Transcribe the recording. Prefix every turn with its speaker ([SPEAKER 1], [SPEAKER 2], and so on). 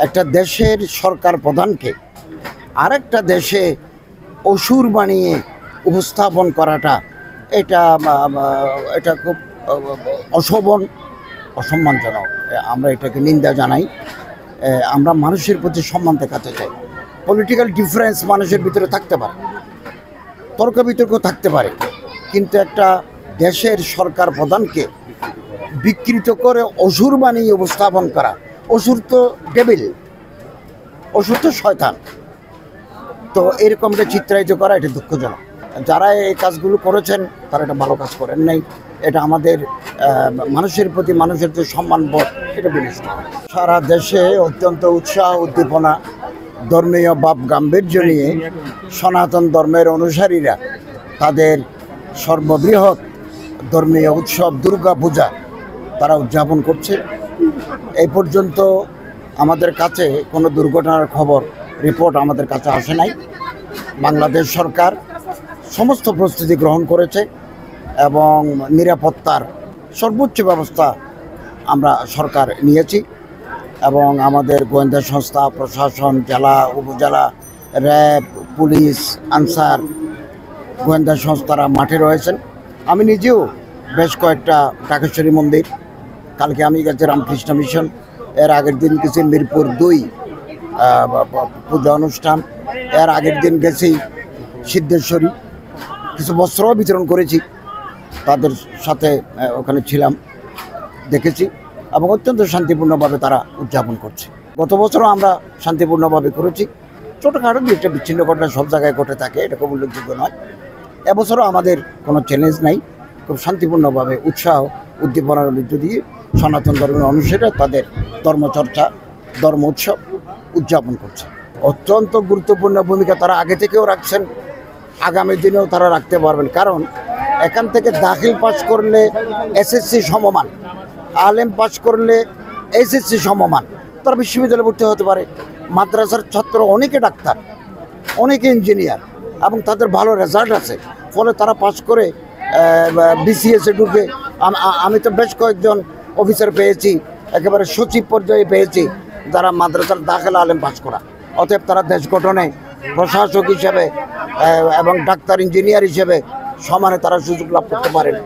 [SPEAKER 1] একটা দেশের সরকার প্রধানকে আরেকটা দেশে অসুর বানিয়ে উপস্থাপন করাটা এটা এটা খুব অশোভন, অসম্মানজনক। আমরা এটাকে নিন্দা জানাই। আমরা মানুষের প্রতি সম্মান দেখাতে চাই। পলিটিক্যাল ডিফারেন্স মানুষের ভিতরে থাকতে পারে, তর্ক বিতর্ক থাকতে পারে, কিন্তু একটা দেশের সরকার প্রধানকে বিকৃত করে অসুর বানিয়ে উপস্থাপন করা, অসুর তো ডেভিল, অসুর তো শয়তান, তো এরকমটা চিত্রায়িত করা এটা দুঃখজনক। যারা এই কাজগুলো করেছেন তারা এটা ভালো কাজ করেন নাই। এটা আমাদের মানুষের প্রতি মানুষের যে সম্মানবোধ এটা বিনষ্ট। সারা দেশে অত্যন্ত উৎসাহ উদ্দীপনা, ধর্মীয় ভাব গাম্ভীর্য নিয়ে সনাতন ধর্মের অনুসারীরা তাদের সর্ববৃহৎ ধর্মীয় উৎসব দুর্গা পূজা তারা উদযাপন করছে। এই পর্যন্ত আমাদের কাছে কোনো দুর্ঘটনার খবর, রিপোর্ট আমাদের কাছে আসে নাই। বাংলাদেশ সরকার সমস্ত প্রস্তুতি গ্রহণ করেছে এবং নিরাপত্তার সর্বোচ্চ ব্যবস্থা আমরা সরকার নিয়েছি এবং আমাদের গোয়েন্দা সংস্থা, প্রশাসন, জেলা, উপজেলা, র্যাব, পুলিশ, আনসার, গোয়েন্দা সংস্থারা মাঠে রয়েছেন। আমি নিজেও বেশ কয়েকটা টাকেশ্বরী মন্দির, কালকে আমি গেছি রামকৃষ্ণ মিশন, এর আগের দিন গেছি মিরপুর 2 পূজা অনুষ্ঠান, এর আগের দিন গেছি সিদ্ধেশ্বরী, কিছু বস্ত্রও বিতরণ করেছি, তাদের সাথে ওখানে ছিলাম, দেখেছি এবং অত্যন্ত শান্তিপূর্ণভাবে তারা উদযাপন করছে। গত বছরও আমরা শান্তিপূর্ণভাবে করেছি। ছোটোখাটো একটা বিচ্ছিন্ন ঘটনা সব জায়গায় ঘটে থাকে, এটা খুব উল্লেখযোগ্য নয়। এবছরও আমাদের কোনো চ্যালেঞ্জ নাই, খুব শান্তিপূর্ণভাবে উৎসাহ উদ্দীপনার মধ্য দিয়ে সনাতন ধর্মের অনুসারে তাদের ধর্মচর্চা, ধর্ম উৎসব উদযাপন করছে। অত্যন্ত গুরুত্বপূর্ণ ভূমিকা তারা আগে থেকেও রাখছেন, আগামী দিনেও তারা রাখতে পারবেন। কারণ এখান থেকে দাখিল পাস করলে এসএসসি সমমান, আলেম পাস করলে এসএসসি সমমান, তারা বিশ্ববিদ্যালয়ে ভর্তি হতে পারে। মাদ্রাসার ছাত্র অনেকে ডাক্তার, অনেকে ইঞ্জিনিয়ার এবং তাদের ভালো রেজাল্ট আছে, ফলে তারা পাস করে বিসিএসে ঢুকে। আমি তো বেশ কয়েকজন অফিসার পেয়েছি, একেবারে সচিব পর্যায়ে পেয়েছি, যারা মাদ্রাসার দাখিল আলেম পাস করা। অতএব তারা দেশ গঠনে প্রশাসক হিসেবে এবং ডাক্তার, ইঞ্জিনিয়ার হিসেবে সমানে তারা সুযোগ লাভ করতে পারেন।